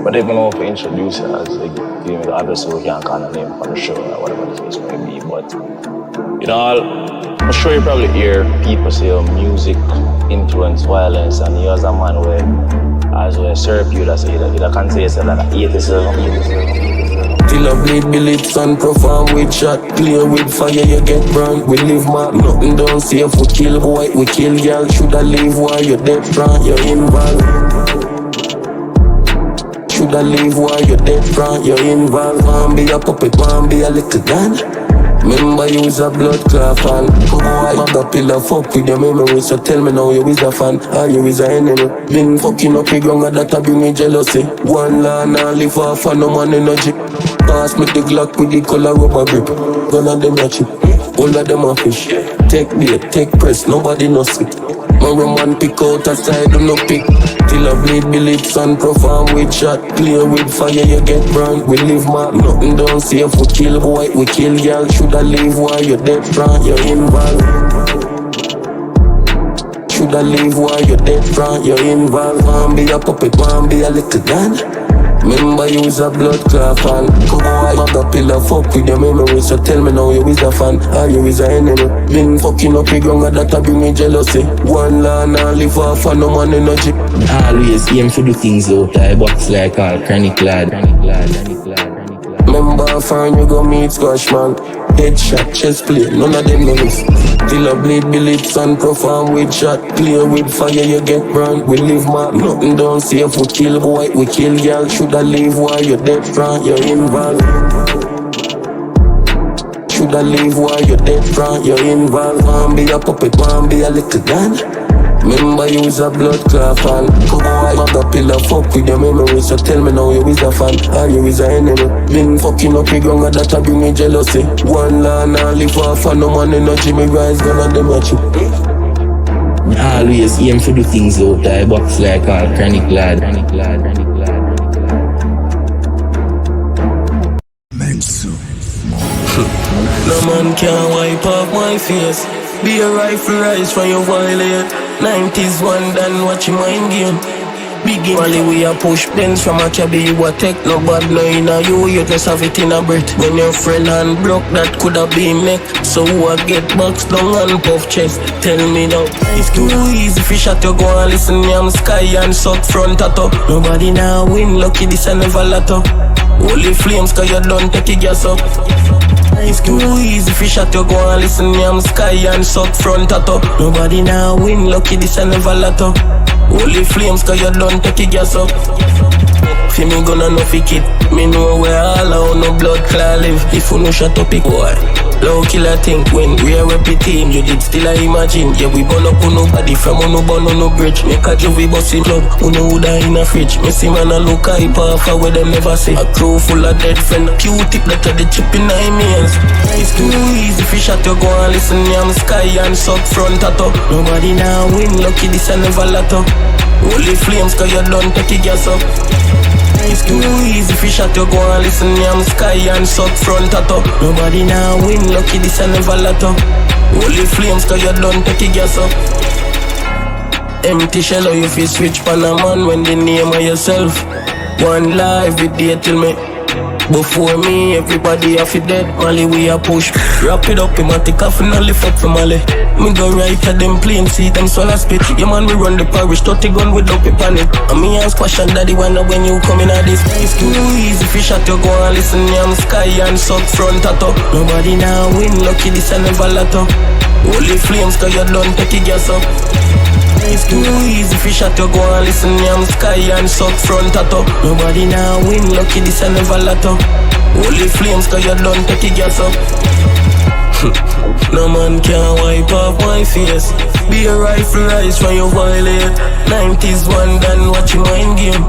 But they don't know if to introduce it as like, you know, obviously we can't call a name on the show or whatever the case may be. But you know, I'm sure you probably hear people say music influence violence, and you as a man where as we serve you, that's either can say it's like 87. Till I bleed bullets and perform with shot. Play with fire, you get burned. We live mad, nothing done safe. We kill boy, we kill girl. Shoulda leave while you dead front, you're involved. Shoulda leave while you dead front, you're involved. Want be a puppet, want be a little gun. Remember you was a blood clot fan. Boy, mother pillar fuck with your memory. So tell me now you is a fan or you is a enemy. Been fucking up your ground and that bring me jealousy. One law now live off and no man energy. Pass me the Glock with the color rubber grip. None of them a chip, all of them a fish. Take bait, take press, nobody no sit. My man pick out a side, do no pick. Till I bleed bullets and perform with shot. Play with fire, you get burned. We live mad, nothing done safe. We kill boy, we kill girl. Shoulda leave while you dead front, you're involved. Shoulda leave while you dead front, you're involved. Want be a puppet, want be a little gun. Remember you was a blood clot fan. Boy, mother pillar fuck with your memory. So tell me now you is a fan or you is a enemy. Been fucking up your ground and that bring me jealousy. One law now live off and no man energy. Always aim to do things out. I box like all chroniclaw. Remember fine you go meet squash man. Headshot, chest play, none of them know this. Till I bleed bullets and perform with shot. Play with fire, you get burned. We live mad, nothing done safe. We kill boy, we kill girl. Shoulda leave while you dead front, you're involved. Shoulda leave while you dead front, you're involved. Want be a puppet, want be a little gun. Remember you was a blood clot fan. Boy, mother pillar fuck with your memory. So tell me now you is a fan or you is a enemy. Been fucking up your ground and that bring me jealousy. One law now live off and no man energy. Me rise gonna them at you. Always aim to do things out. I box like all chroniclaw. No man can wipe off my face. Be a rifle rise from your violate. 90s one done watch your mind game. Big Malie we a push pens from a cabby. You a take no bad no inna you just have it in a breath. When your friend hand broke that coulda been neck. So who a get boxed down and puff chest. Tell me now, it's too easy fish at you go and listen yam sky and suck front tato. Nobody now win, lucky this a never lotto. Holy flames cause you done take your gas up. It's too easy fish at you go and listen yam sky and suck front tato. Nobody now win, lucky this a never lotto. Holy flames cause you done take your gas up. Fi me gonna no fi kid. Me know where all out no blood clot live. If you no shut up it boy. Low killer think when we are repeating. You did still I imagine. Yeah we burn up on nobody from on no burn on no bridge. Make a juvie busting club. Who know who die in a fridge. Me see man a look hype off where them never see. A crew full of dead friend. Q-tip that the chip in my hands. It's too easy fish at you go and listen yam sky and suck front tato. Nobody now win, lucky this a never lotto. Holy flames cause you done take your gas up. It's too easy fish at you go and listen yam sky and suck front tato. Nobody now win, lucky this a never lotto. Holy flames cause you done take your gas up. Empty shell or you feel switch pan a man when the name of yourself. One life every day till me. Before me, everybody have it dead. Malie, we a push. Wrap it up, him a take off and a lift up for Malie. Me go right at them plane, see them swallow spit. Yeah man, we run the parish, 30 gun with up a panic. And me ask question, daddy, wonder when you come in at this. It's too easy, fish at you go and listen, yam sky and suck front tato. Nobody now win, lucky this a never lotto. Holy flames cause you done take your gas up. It's too easy fish at you go and listen yam sky and suck front tato. Nobody now win, lucky this a never lotto. Holy flames cause you done take your gas up. No man can wipe off my face. Be a rifle rise from your violate. 90s one done watch your mind game.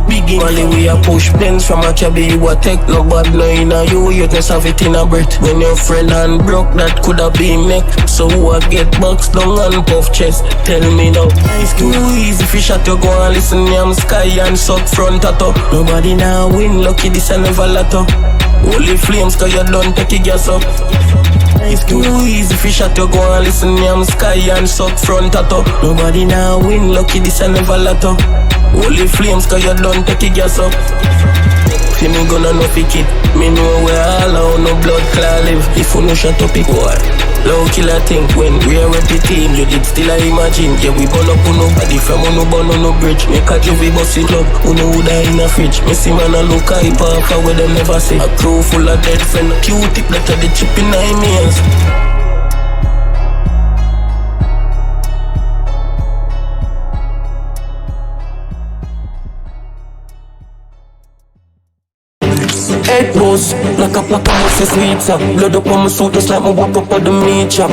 Big Malie we a push pens from a cabby. You a take no bad no inna you just have it in a breath. When your friend hand broke that coulda been neck. So who a get boxed down and puff chest. Tell me now, it's too easy fish at you go and listen yam sky and suck front tato. Nobody now win, lucky this a never lotto. Holy flames, cause you done take your gas up. It's too easy for shot to go and listen. I'm sky and suck front at up. Nobody now win, lucky this I never let up. Holy flames, cause you done take your gas up. If me gonna no pick it, me know where all out no blood clot live. If you no shut up it boy, low killer think when we are with the team, you did still I imagine. Yeah we burn up on nobody from on no burn on no bridge. Make a juvie bus it up, who know who die in a fridge. Me see man a look hype off where them never see. A crew full of dead friend, Q-tip that are the chip in 9 years. Head boss, like a pack of my sweets up. Blood up on my suit just like my walk up on the meat chop.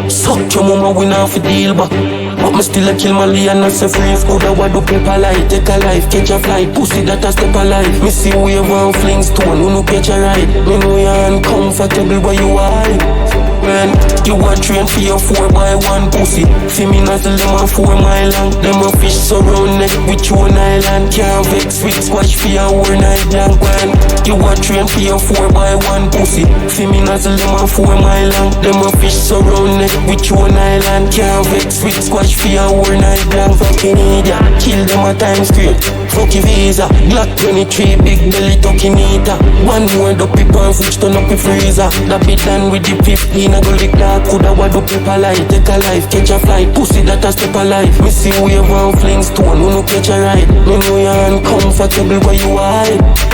Suck your mama, we now for deal back. But me still a kill Malie and not say freeze. Could I do paper light, take a life, catch a flight. Pussy that a step alive. Me see wave and fling stone, who no catch a ride. Me know you uncomfortable where you are. When you are trained for your 4x1 pussy. See me nozzle them a 4 mile long. Them a fish surround neck with you on island. Can't vex with squash for your whole night long. When you are trained for your 4x1 pussy. See me nozzle them a 4 mile long. Them a fish surround neck with you on island. Can't vex with squash for your whole night long. Fucking idiot, kill them a time straight. Fuck your visa, Glock 23, big belly talking eater. One more the paper and switch turn up the freezer. That bit done with the 15, I go lick that. Coulda what do paper light, take a life, catch a flight. Pussy that a step alive. Me see wave and fling stone, who no catch a ride. Me know you uncomfortable where you are.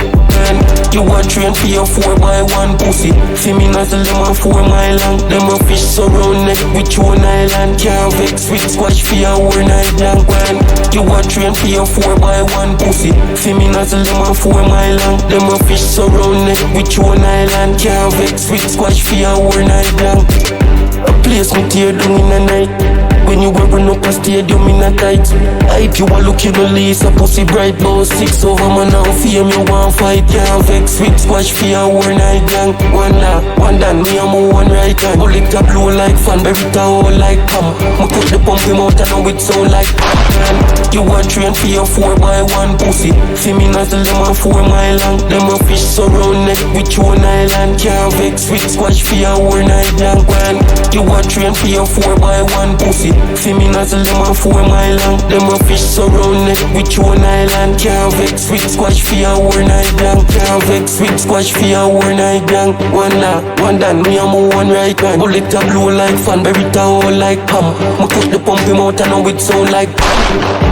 You are trained for your 4x1 pussy. See me nozzle them a 4 mile long. Them a fish surround neck with you on island. Can't vex with squash for your whole night long. When you are trained for your 4x1 pussy. See me nozzle them a 4 mile long. Them a fish surround neck with you on island. Can't vex with squash for your whole night long. A place me tear down in the night. When you were run up a stadium in a tight. Hype you a looking a lace, a pussy bright bow 6 over man now fame you want fight. Can't vex with squash for your whole night gang. One done, me and my one right hand. Bullet a blow like fan, berita all like pam. Me cut the pump him out and now it sound like pam. You are trained for your 4x1 pussy. See me nozzle them a 4 mile long. Them a fish surround neck with you on island. Can't vex with squash for your whole night gang. You are trained for your 4x1 pussy. See me nozzle them a 4 mile long. Them a fish surround neck with you on island. Can't vex with squash for your whole night long. Can't vex with squash for your whole night long. One done, me and my one right hand. Bullet a blow like fan, berita all like pam. Me cut the pump him out and now it sound like pam.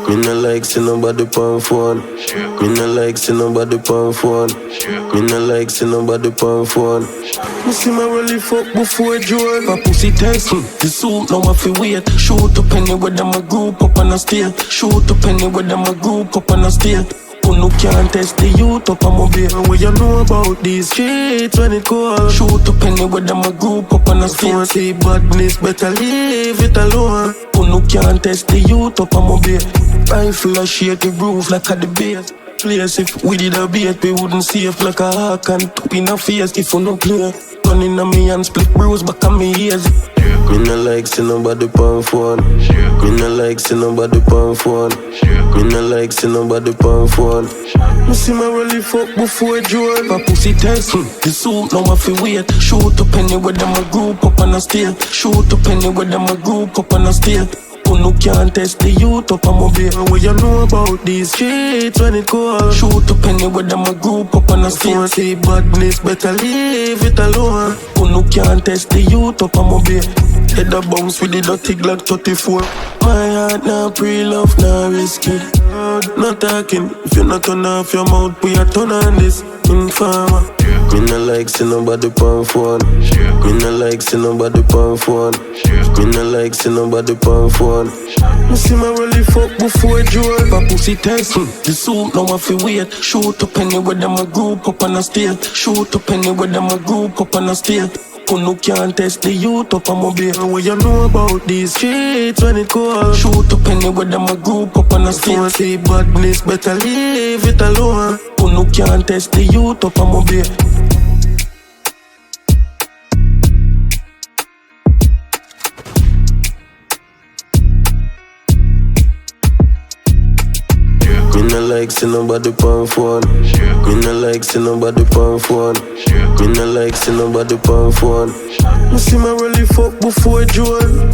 Me no like see nobody pan phone. Me no like see nobody pan phone. Me no like see nobody pan phone. Me see my really fuck before Joel. My pussy text me, the suit now I feel weird. Shoot up anywhere them a group up on a steel. Shoot up anywhere them a group up on a steel. Who no can't test the youth up on my beer. And what you know about these streets when it cold? Shoot up anywhere them a group up on a steel. If you see badness, better leave it alone. Who no can't test the youth up on my beer. Rifle a shake the roof like a debate. Place if we did a beat, we wouldn't safe like a hawk and top in a face if we no play. Gun in a me and split bruise back on me ears. Me no like see nobody pan phone. Me no like see nobody pan phone. Me no like see nobody pan phone. Me see my really fuck before Joel. My pussy text me, the suit now I feel weird. Shoot up anywhere them a group up on a steel. Shoot up anywhere them a group up on a steel. Who no can't test the youth up on my beer. And what you know about these streets when it cold? Shoot up anywhere them a group up on a steel. If you see badness, better leave it alone. Who no can't test the youth up on my beer. Head a bounce with the dirty Glock 34. My heart now pre-love, now risky. Not talking, if you not turn off your mouth, we are turn on this informer. Me no like see nobody pan phone. Me no like see nobody pan phone. Me no like see nobody pan phone. Me see my really fuck before Joel. My pussy text me, the suit now I feel weird. Shoot up anywhere them a group up on a steel. Shoot up anywhere them a group up on a steel. Who no can't test the youth up on my beer. What you know about these streets when it cold? Shoot up anywhere them a group up on a phone. See badness, better leave it alone. Who no can't test the youth up on my beer. Me no like see nobody pon phone. Me no like see nobody pon phone. Me no like see nobody pon phone. Me see my really fuck before June.